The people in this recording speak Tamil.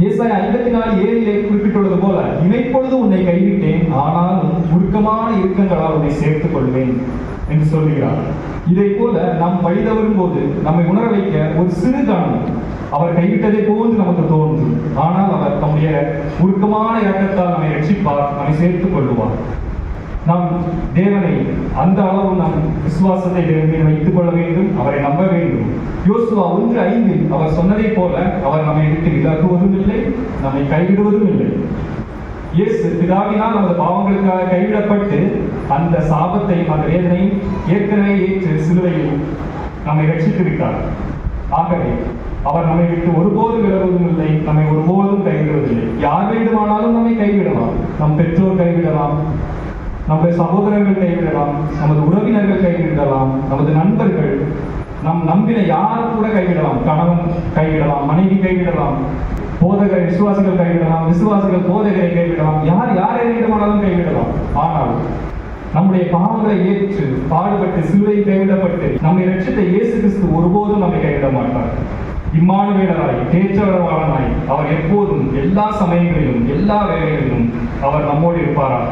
ஏசாயா 54:7 குறிப்பிட்டுள்ளது போல, இமைப்பொழுது உன்னை கைவிட்டேன், ஆனாலும் உருக்கமான இறுக்கங்களால் உன்னை சேர்த்துக் கொள்வேன் என்று சொல்கிறார். இதை போல நாம் வழி தவறும் போது நம்மை உணர வைக்க ஒரு சிறு கணம் அவர் கைவிட்டதை போன்று நமக்கு தோன்றும். ஆனால் அவர் தம்முடைய உருக்கமான இரக்கத்தால் நம்மை ரட்சிப்பார், நம்மை சேர்த்துக் கொள்ளுவார். நாம் தேவனை அந்த அளவு நம் விசுவாசத்தை தேவனில் வைத்துக் கொள்ள வேண்டும், அவரை நம்ப வேண்டும். யோசுவா 1:5 அவர் சொன்னதை போல அவர் நம்மை விட்டு விலகுவதும் இல்லை, நம்மை கைவிடுவதும் இல்லை. இயேசு பிதாவினால் நமது பாவங்களுக்காக கைவிடப்பட்டு அந்த சாபத்தை, அந்த வேதனையும் ஏற்கனவே ஏற்று சிலுவையில் நம்மை ரட்சித்து விட்டார். ஆகவே அவர் நம்மை விட்டு ஒருபோதும் விலகுவதும் இல்லை, நம்மை ஒருபோதும் கைவிடுவதில்லை. யார் வேண்டுமானாலும் நம்மை கைவிடலாம். நம் பெற்றோர் கைவிடலாம், நமது சகோதரர்கள் கைவிடலாம், நமது உறவினர்கள் கைவிடலாம், நமது நண்பர்கள், நம் நம்பின யார் கூட கைவிடலாம். கணவன் கைவிடலாம், மனைவி கைவிடலாம், போதகரை விசுவாசிகள் கைவிடலாம், விசுவாசிகள் போதகரை கைவிடலாம், யாரை வேண்டுமானாலும் கைவிடலாம். ஆனால் நம்முடைய பாவங்களை ஏற்று பாடுபட்டு சிலுவை கைவிடப்பட்டு நம்மை ரட்சித்த இயேசு கிறிஸ்து ஒருபோதும் நம்மை கைவிட மாட்டார். இம்மானுவேலராய், தேற்றவரவாளனாய் அவர் எப்போதும் எல்லா சமயங்களிலும் எல்லா வேலைகளிலும் அவர் நம்மோடு இருப்பாராக.